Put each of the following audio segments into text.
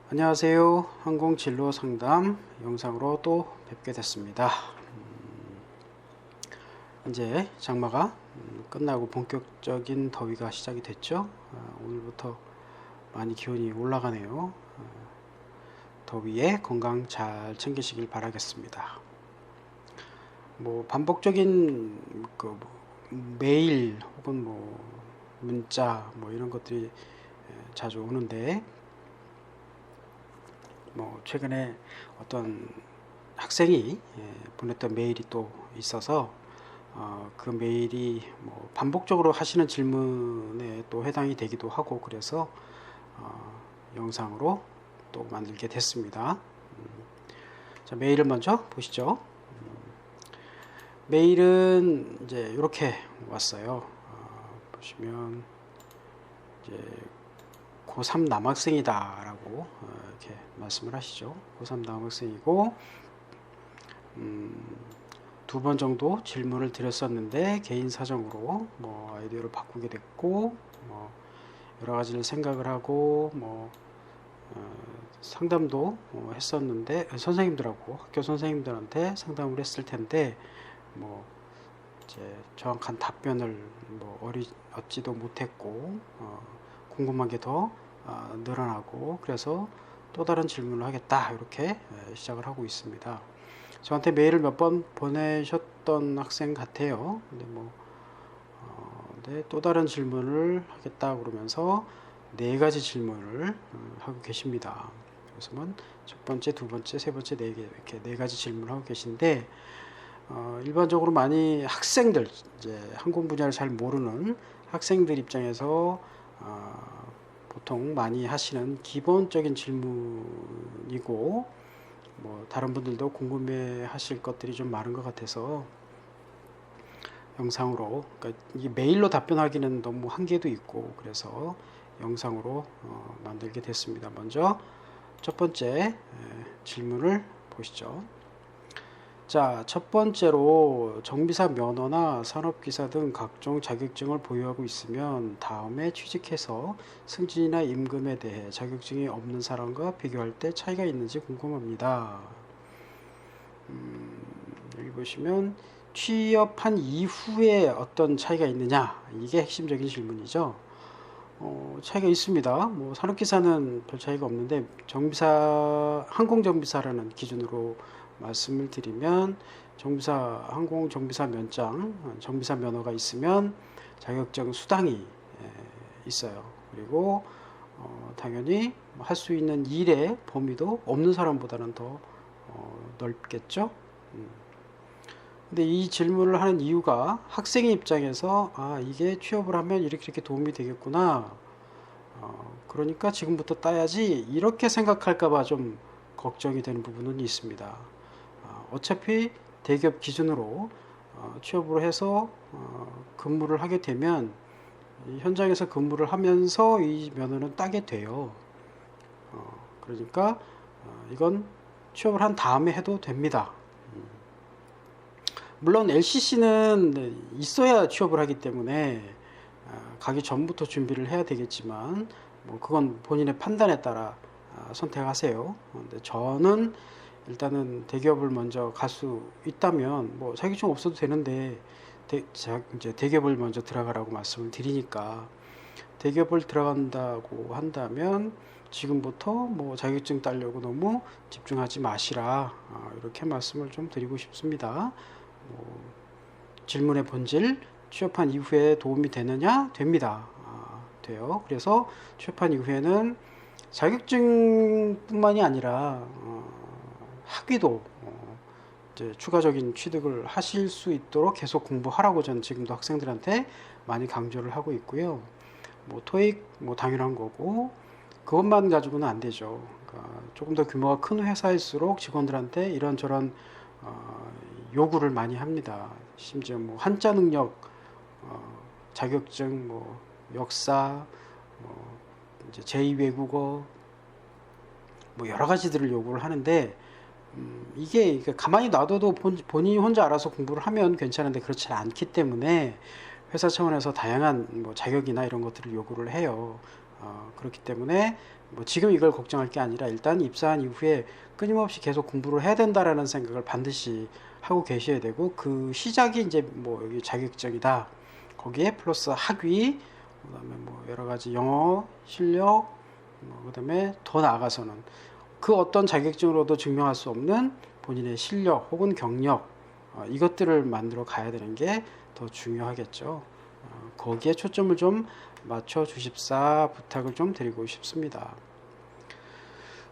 안녕하세요. 항공진로 상담 영상으로 또 뵙게 됐습니다. 이제 장마가 끝나고 본격적인 더위가 시작이 됐죠. 오늘부터 많이 기온이 올라가네요. 더위에 건강 잘 챙기시길 바라겠습니다. 반복적인 메일 혹은 문자 이런 것들이 자주 오는데, 최근에 어떤 학생이 보냈던 메일이 또 있어서 그 메일이 반복적으로 하시는 질문에 또 해당이 되기도 하고, 그래서 영상으로 또 만들게 됐습니다. 자, 메일을 먼저 보시죠. 메일은 이제 이렇게 왔어요. 보시면 이제 고3 남학생이다 라고 이렇게 말씀을 하시죠. 고3 남학생이고, 2번 정도 질문을 드렸었는데 개인 사정으로 아이디어를 바꾸게 됐고, 여러 가지를 생각을 하고 상담도 했었는데, 선생님들하고 학교 선생님들한테 상담을 했을 텐데 이제 정확한 답변을 얻지도 못했고, 궁금한 게 더 늘어나고, 그래서 또 다른 질문을 하겠다 이렇게 시작을 하고 있습니다. 저한테 메일을 몇 번 보내셨던 학생 같아요. 근데 또 다른 질문을 하겠다 그러면서 4가지 질문을 하고 계십니다. 그래서 첫 번째, 두 번째, 세 번째, 4개 이렇게 4가지 질문을 하고 계신데, 일반적으로 많이 학생들, 이제 항공 분야를 잘 모르는 학생들 입장에서 보통 많이 하시는 기본적인 질문이고, 다른 분들도 궁금해 하실 것들이 좀 많은 것 같아서 영상으로, 그러니까 이게 메일로 답변하기는 너무 한계도 있고, 그래서 영상으로 만들게 됐습니다. 먼저 첫 번째 질문을 보시죠. 자, 첫 번째로 정비사 면허나 산업기사 등 각종 자격증을 보유하고 있으면 다음에 취직해서 승진이나 임금에 대해 자격증이 없는 사람과 비교할 때 차이가 있는지 궁금합니다. 여기 보시면 취업한 이후에 어떤 차이가 있느냐, 이게 핵심적인 질문이죠. 차이가 있습니다. 산업기사는 별 차이가 없는데, 항공정비사라는 기준으로 말씀을 드리면, 항공정비사 면장, 정비사 면허가 있으면 자격증 수당이 있어요. 그리고 당연히 할 수 있는 일의 범위도 없는 사람보다는 더 넓겠죠. 근데 이 질문을 하는 이유가, 학생의 입장에서 이게 취업을 하면 이렇게 도움이 되겠구나, 그러니까 지금부터 따야지, 이렇게 생각할까봐 좀 걱정이 되는 부분은 있습니다. 어차피 대기업 기준으로 취업을 해서 근무를 하게 되면 현장에서 근무를 하면서 이 면허는 따게 돼요. 그러니까 이건 취업을 한 다음에 해도 됩니다. 물론 LCC는 있어야 취업을 하기 때문에 가기 전부터 준비를 해야 되겠지만, 그건 본인의 판단에 따라 선택하세요. 근데 저는 일단은 대기업을 먼저 갈 수 있다면, 자격증 없어도 되는데 이제 대기업을 먼저 들어가라고 말씀을 드리니까, 대기업을 들어간다고 한다면 지금부터 자격증 따려고 너무 집중하지 마시라, 이렇게 말씀을 좀 드리고 싶습니다. 질문의 본질, 취업한 이후에 도움이 되느냐? 됩니다. 돼요. 그래서 취업한 이후에는 자격증뿐만이 아니라 학위도 이제 추가적인 취득을 하실 수 있도록 계속 공부하라고 저는 지금도 학생들한테 많이 강조를 하고 있고요. 토익 당연한 거고, 그것만 가지고는 안 되죠. 그러니까 조금 더 규모가 큰 회사일수록 직원들한테 이런저런 요구를 많이 합니다. 심지어 한자 능력, 자격증, 역사, 이제 제2외국어, 여러 가지들을 요구를 하는데, 이게 가만히 놔둬도 본인이 혼자 알아서 공부를 하면 괜찮은데, 그렇지 않기 때문에 회사 차원에서 다양한 자격이나 이런 것들을 요구를 해요. 그렇기 때문에 뭐 지금 이걸 걱정할 게 아니라 일단 입사한 이후에 끊임없이 계속 공부를 해야 된다라는 생각을 반드시 하고 계셔야 되고, 그 시작이 이제 뭐 여기 자격증이다, 거기에 플러스 학위, 그다음에 뭐 여러 가지 영어 실력, 뭐 그다음에 더 나아가서는 그 어떤 자격증으로도 증명할 수 없는 본인의 실력 혹은 경력, 이것들을 만들어 가야 되는 게 더 중요하겠죠. 거기에 초점을 좀 맞춰 주십사 부탁을 좀 드리고 싶습니다.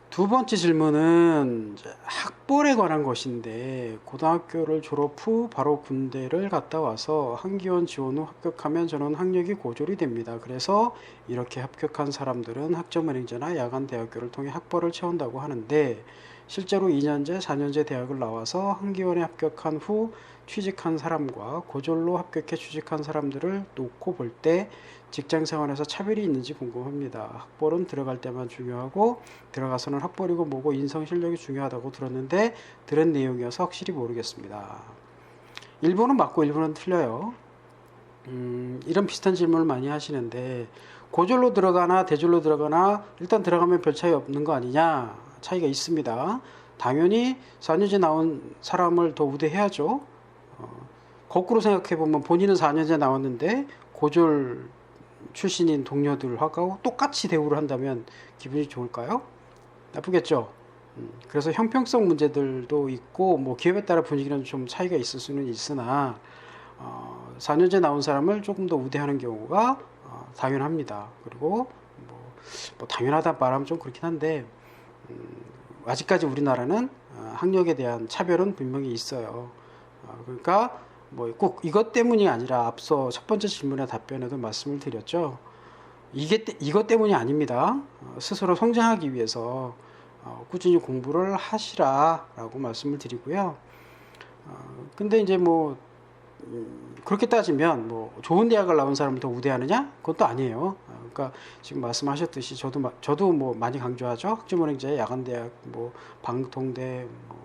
두 번째 질문은 학벌에 관한 것인데, 고등학교를 졸업 후 바로 군대를 갔다 와서 한기원 지원 후 합격하면 저는 학력이 고졸이 됩니다. 그래서 이렇게 합격한 사람들은 학점은행제나 야간대학교를 통해 학벌을 채운다고 하는데, 실제로 2년제, 4년제 대학을 나와서 한기원에 합격한 후 취직한 사람과 고졸로 합격해 취직한 사람들을 놓고 볼 때 직장생활에서 차별이 있는지 궁금합니다. 학벌은 들어갈 때만 중요하고 들어가서는 학벌이고 뭐고 인성 실력이 중요하다고 들었는데 들은 내용이어서 확실히 모르겠습니다. 일부는 맞고 일부는 틀려요. 이런 비슷한 질문을 많이 하시는데, 고졸로 들어가나 대졸로 들어가나 일단 들어가면 별 차이 없는 거 아니냐? 차이가 있습니다. 당연히 4년제 나온 사람을 더 우대해야죠. 거꾸로 생각해보면 본인은 4년제 나왔는데 고졸 출신인 동료들하고 똑같이 대우를 한다면 기분이 좋을까요? 나쁘겠죠. 그래서 형평성 문제들도 있고 뭐 기업에 따라 분위기는 좀 차이가 있을 수는 있으나 4년제 나온 사람을 조금 더 우대하는 경우가 당연합니다. 그리고 뭐 당연하다 말하면 좀 그렇긴 한데, 아직까지 우리나라는 학력에 대한 차별은 분명히 있어요. 그러니까 뭐 꼭 이것 때문이 아니라 앞서 첫 번째 질문의 답변에도 말씀을 드렸죠. 이것 때문이 아닙니다. 스스로 성장하기 위해서 꾸준히 공부를 하시라라고 말씀을 드리고요. 근데 이제 뭐 그렇게 따지면 뭐 좋은 대학을 나온 사람을 더 우대하느냐? 그것도 아니에요. 그러니까 지금 말씀하셨듯이 저도 뭐 많이 강조하죠. 학점은행제, 야간대학, 뭐 방통대, 뭐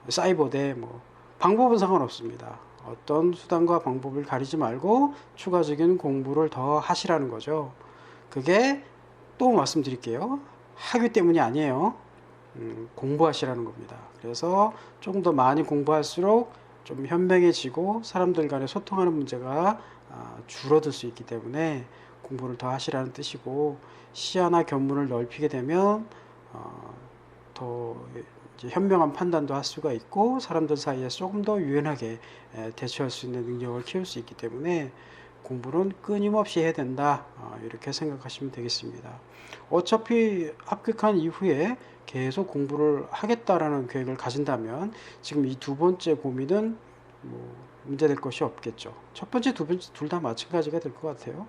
사이버대, 뭐 방법은 상관없습니다. 어떤 수단과 방법을 가리지 말고 추가적인 공부를 더 하시라는 거죠. 그게 또 말씀드릴게요. 학위 때문이 아니에요. 공부하시라는 겁니다. 그래서 조금 더 많이 공부할수록 좀 현명해지고 사람들 간에 소통하는 문제가 줄어들 수 있기 때문에 공부를 더 하시라는 뜻이고, 시야나 견문을 넓히게 되면 더 이제 현명한 판단도 할 수가 있고 사람들 사이에서 조금 더 유연하게 대처할 수 있는 능력을 키울 수 있기 때문에 공부는 끊임없이 해야 된다, 이렇게 생각하시면 되겠습니다. 어차피 합격한 이후에 계속 공부를 하겠다라는 계획을 가진다면 지금 이 두 번째 고민은 뭐 문제될 것이 없겠죠. 첫 번째, 두 번째 둘 다 마찬가지가 될 것 같아요.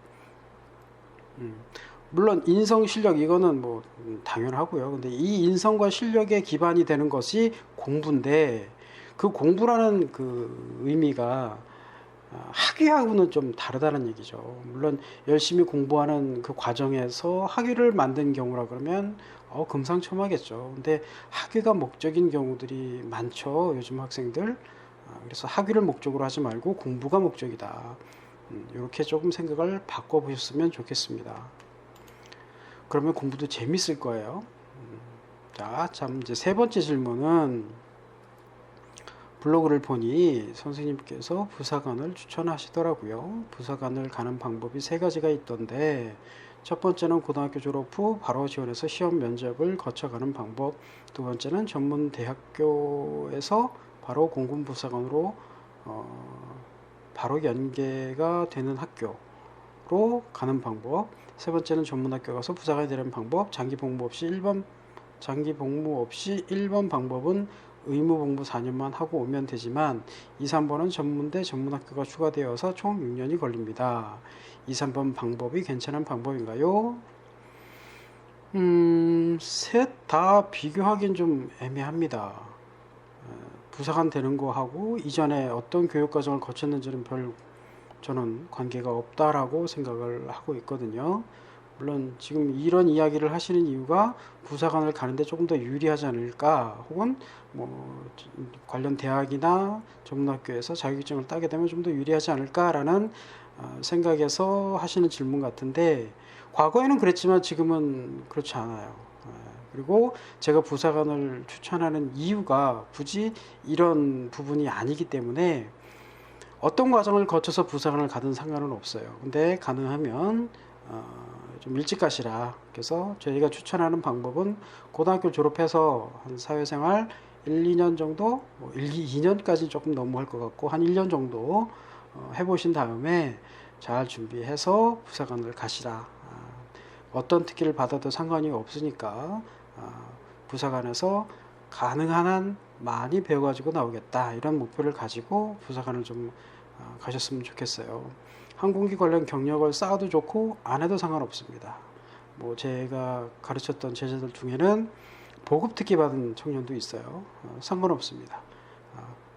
물론 인성 실력 이거는 뭐 당연하고요. 근데 이 인성과 실력의 기반이 되는 것이 공부인데, 그 공부라는 그 의미가 학위하고는 좀 다르다는 얘기죠. 물론 열심히 공부하는 그 과정에서 학위를 만든 경우라 그러면 금상첨화겠죠. 근데 학위가 목적인 경우들이 많죠, 요즘 학생들. 그래서 학위를 목적으로 하지 말고 공부가 목적이다, 이렇게 조금 생각을 바꿔보셨으면 좋겠습니다. 그러면 공부도 재밌을 거예요. 자, 참 이제 세 번째 질문은, 블로그를 보니 선생님께서 부사관을 추천하시더라고요. 부사관을 가는 방법이 세 가지가 있던데, 첫 번째는 고등학교 졸업 후 바로 지원해서 시험 면접을 거쳐가는 방법, 두 번째는 전문 대학교에서 바로 공군 부사관으로 바로 연계가 되는 학교로 가는 방법, 세 번째는 전문학교 가서 부사관이 되는 방법. 장기 복무 없이 1번 방법은 의무 복무 4년만 하고 오면 되지만 2, 3번은 전문대, 전문학교가 추가되어서 총 6년이 걸립니다. 2, 3번 방법이 괜찮은 방법인가요? 셋 다 비교하기는 좀 애매합니다. 부사관 되는 거하고 이전에 어떤 교육 과정을 거쳤는지는 저는 관계가 없다라고 생각을 하고 있거든요. 물론 지금 이런 이야기를 하시는 이유가 부사관을 가는데 조금 더 유리하지 않을까, 혹은 뭐 관련 대학이나 전문학교에서 자격증을 따게 되면 좀 더 유리하지 않을까라는 생각에서 하시는 질문 같은데, 과거에는 그랬지만 지금은 그렇지 않아요. 그리고 제가 부사관을 추천하는 이유가 굳이 이런 부분이 아니기 때문에 어떤 과정을 거쳐서 부사관을 가든 상관은 없어요. 근데 가능하면 좀 일찍 가시라. 그래서 저희가 추천하는 방법은 고등학교 졸업해서 한 사회생활 1, 2년 정도, 뭐 1, 2년까지 조금 너무할 것 같고 한 1년 정도 해보신 다음에 잘 준비해서 부사관을 가시라. 어떤 특기를 받아도 상관이 없으니까 부사관에서 가능한 한 많이 배워가지고 나오겠다, 이런 목표를 가지고 부사관을 좀 가셨으면 좋겠어요. 항공기 관련 경력을 쌓아도 좋고 안 해도 상관없습니다. 뭐 제가 가르쳤던 제자들 중에는 보급 특기 받은 청년도 있어요. 상관없습니다.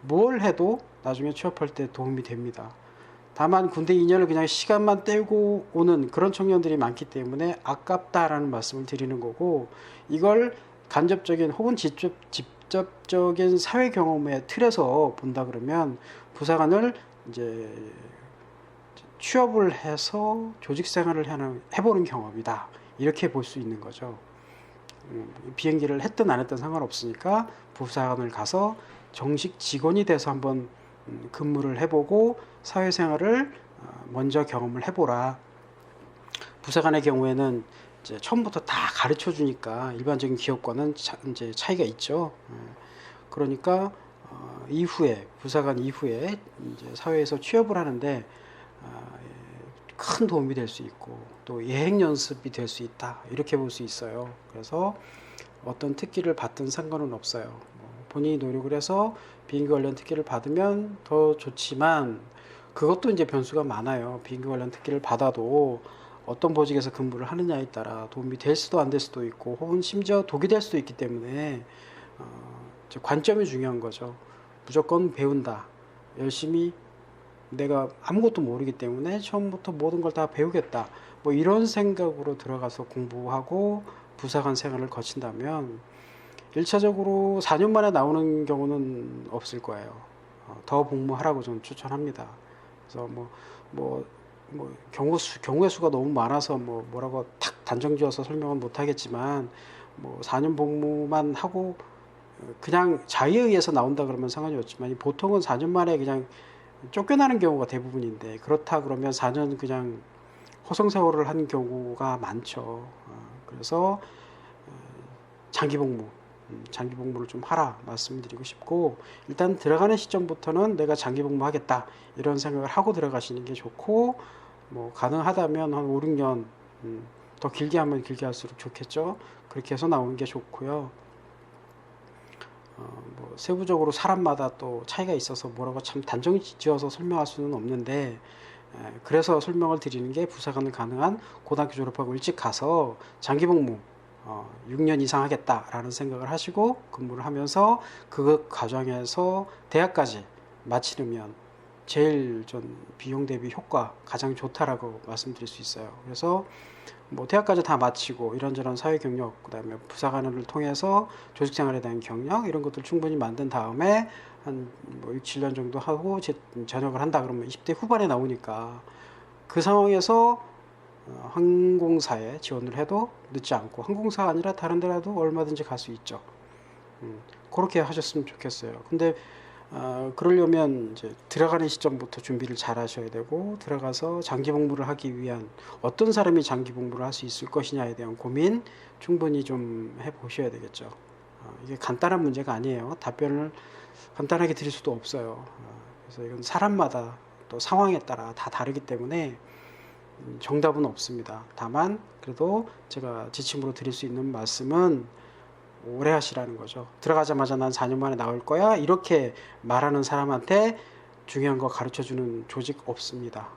뭘 해도 나중에 취업할 때 도움이 됩니다. 다만 군대 2년을 그냥 시간만 때우고 오는 그런 청년들이 많기 때문에 아깝다라는 말씀을 드리는 거고, 이걸 간접적인 혹은 직접적인 사회 경험의 틀에서 본다 그러면 부사관을 이제 취업을 해서 조직 생활을 해보는 경험이다, 이렇게 볼 수 있는 거죠. 비행기를 했든 안 했든 상관없으니까 부사관을 가서 정식 직원이 돼서 한번 근무를 해보고 사회생활을 먼저 경험을 해보라. 부사관의 경우에는 이제 처음부터 다 가르쳐 주니까 일반적인 기업과는 이제 차이가 있죠. 그러니까 이후에 부사관 이후에 이제 사회에서 취업을 하는데 큰 도움이 될 수 있고 또 예행 연습이 될 수 있다, 이렇게 볼 수 있어요. 그래서 어떤 특기를 받든 상관은 없어요. 본인이 노력을 해서 비행기 관련 특기를 받으면 더 좋지만 그것도 이제 변수가 많아요. 비행기 관련 특기를 받아도 어떤 보직에서 근무를 하느냐에 따라 도움이 될 수도 안 될 수도 있고 혹은 심지어 독이 될 수도 있기 때문에 관점이 중요한 거죠. 무조건 배운다, 열심히 내가 아무것도 모르기 때문에 처음부터 모든 걸 다 배우겠다, 뭐 이런 생각으로 들어가서 공부하고 부사관 생활을 거친다면 1차적으로 4년 만에 나오는 경우는 없을 거예요. 더 복무하라고 저는 추천합니다. 그래서 경우의 수가 너무 많아서 뭐라고 탁 단정지어서 설명은 못 하겠지만 4년 복무만 하고 그냥 자의에 의해서 나온다 그러면 상관이 없지만 보통은 4년 만에 그냥 쫓겨나는 경우가 대부분인데, 그렇다 그러면 4년 그냥 허송세월을 한 경우가 많죠. 그래서 장기 복무를 좀 하라 말씀드리고 싶고, 일단 들어가는 시점부터는 내가 장기 복무하겠다 이런 생각을 하고 들어가시는 게 좋고, 가능하다면 한 5, 6년 더 길게 하면 길게 할수록 좋겠죠. 그렇게 해서 나오는 게 좋고요. 세부적으로 사람마다 또 차이가 있어서 뭐라고 참 단정 지어서 설명할 수는 없는데, 그래서 설명을 드리는 게 부사관을 가능한 고등학교 졸업하고 일찍 가서 장기 복무 6년 이상 하겠다라는 생각을 하시고 근무를 하면서 그 과정에서 대학까지 마치려면 제일 전 비용 대비 효과 가장 좋다라고 말씀드릴 수 있어요. 그래서 대학까지 다 마치고 이런저런 사회 경력, 그다음에 부사관을 통해서 조직 생활에 대한 경력, 이런 것들 충분히 만든 다음에 한 6, 7년 정도 하고 전역을 한다 그러면 20대 후반에 나오니까 그 상황에서 항공사에 지원을 해도 늦지 않고, 항공사가 아니라 다른 데라도 얼마든지 갈 수 있죠. 그렇게 하셨으면 좋겠어요. 근데 그러려면 이제 들어가는 시점부터 준비를 잘 하셔야 되고, 들어가서 장기 복무를 하기 위한 어떤 사람이 장기 복무를 할 수 있을 것이냐에 대한 고민 충분히 좀 해보셔야 되겠죠. 이게 간단한 문제가 아니에요. 답변을 간단하게 드릴 수도 없어요. 그래서 이건 사람마다 또 상황에 따라 다 다르기 때문에 정답은 없습니다. 다만 그래도 제가 지침으로 드릴 수 있는 말씀은 오래 하시라는 거죠. 들어가자마자 난 4년 만에 나올 거야 이렇게 말하는 사람한테 중요한 거 가르쳐주는 조직 없습니다.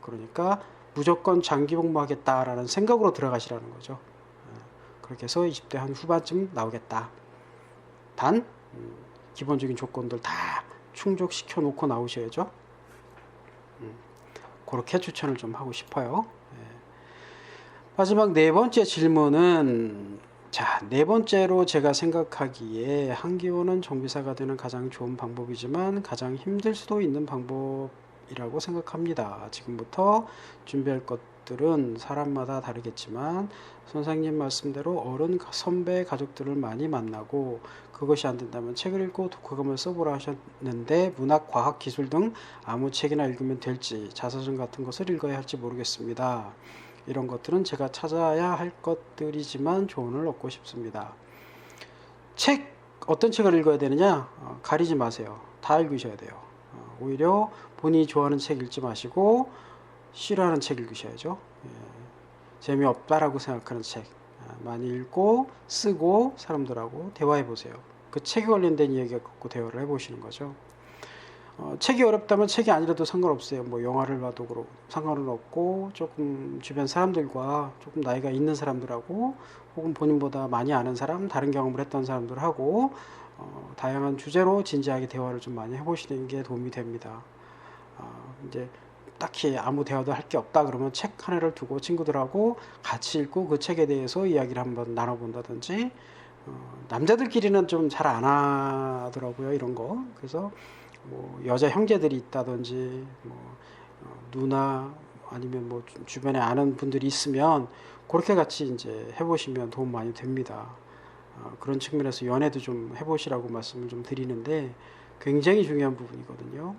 그러니까 무조건 장기 복무하겠다라는 생각으로 들어가시라는 거죠. 그렇게 해서 20대 한 후반쯤 나오겠다. 단 기본적인 조건들 다 충족시켜 놓고 나오셔야죠. 그렇게 추천을 좀 하고 싶어요. 마지막 네 번째 질문은, 네 번째로 제가 생각하기에 한기호는 정비사가 되는 가장 좋은 방법이지만 가장 힘들 수도 있는 방법이라고 생각합니다. 지금부터 준비할 것 가족들은 사람마다 다르겠지만 선생님 말씀대로 어른 선배 가족들을 많이 만나고 그것이 안 된다면 책을 읽고 독후감을 써보라 하셨는데 문학, 과학, 기술 등 아무 책이나 읽으면 될지 자서전 같은 것을 읽어야 할지 모르겠습니다. 이런 것들은 제가 찾아야 할 것들이지만 조언을 얻고 싶습니다. 어떤 책을 읽어야 되느냐? 가리지 마세요. 다 읽으셔야 돼요. 오히려 본인이 좋아하는 책 읽지 마시고 싫어하는 책 읽으셔야죠. 재미없다라고 생각하는 책 많이 읽고 쓰고 사람들하고 대화해 보세요. 그 책에 관련된 이야기 갖고 대화를 해보시는 거죠. 책이 어렵다면 책이 아니라도 상관없어요. 뭐 영화를 봐도 그렇고 상관은 없고 조금 주변 사람들과 조금 나이가 있는 사람들하고 혹은 본인보다 많이 아는 사람, 다른 경험을 했던 사람들하고 다양한 주제로 진지하게 대화를 좀 많이 해보시는 게 도움이 됩니다. 이제 딱히 아무 대화도 할 게 없다 그러면 책 하나를 두고 친구들하고 같이 읽고 그 책에 대해서 이야기를 한번 나눠본다든지 남자들끼리는 좀 잘 안 하더라고요 이런 거. 그래서 뭐 여자 형제들이 있다든지 뭐 누나 아니면 뭐 주변에 아는 분들이 있으면 그렇게 같이 이제 해보시면 도움 많이 됩니다. 그런 측면에서 연애도 좀 해보시라고 말씀을 좀 드리는데 굉장히 중요한 부분이거든요.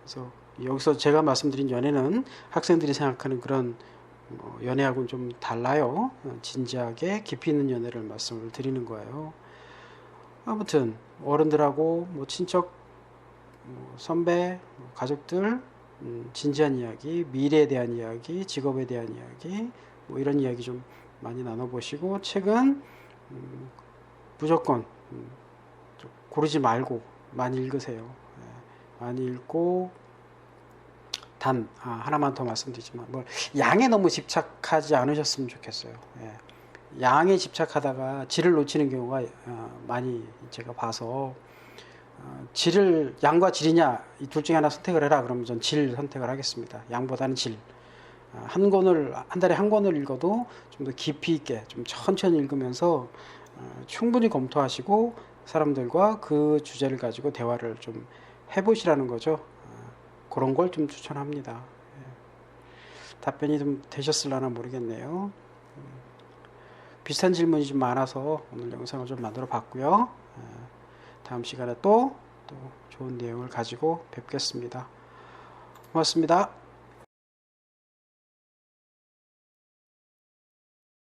그래서 여기서 제가 말씀드린 연애는 학생들이 생각하는 그런 연애하고는 좀 달라요. 진지하게 깊이 있는 연애를 말씀을 드리는 거예요. 아무튼 어른들하고 뭐 친척, 선배, 가족들 진지한 이야기, 미래에 대한 이야기, 직업에 대한 이야기 뭐 이런 이야기 좀 많이 나눠보시고 책은 무조건 고르지 말고 많이 읽으세요. 많이 읽고 하나만 더 말씀드리지만 양에 너무 집착하지 않으셨으면 좋겠어요. 양에 집착하다가 질을 놓치는 경우가 많이 제가 봐서 양과 질이냐 이 둘 중에 하나 선택을 해라 그러면 전 질 선택을 하겠습니다. 양보다는 질. 한 달에 한 권을 읽어도 좀 더 깊이 있게 좀 천천히 읽으면서 충분히 검토하시고 사람들과 그 주제를 가지고 대화를 좀 해보시라는 거죠. 그런 걸 좀 추천합니다. 답변이 좀 되셨을려나 모르겠네요. 비슷한 질문이 좀 많아서 오늘 영상을 좀 만들어 봤고요. 다음 시간에 또 좋은 내용을 가지고 뵙겠습니다. 고맙습니다.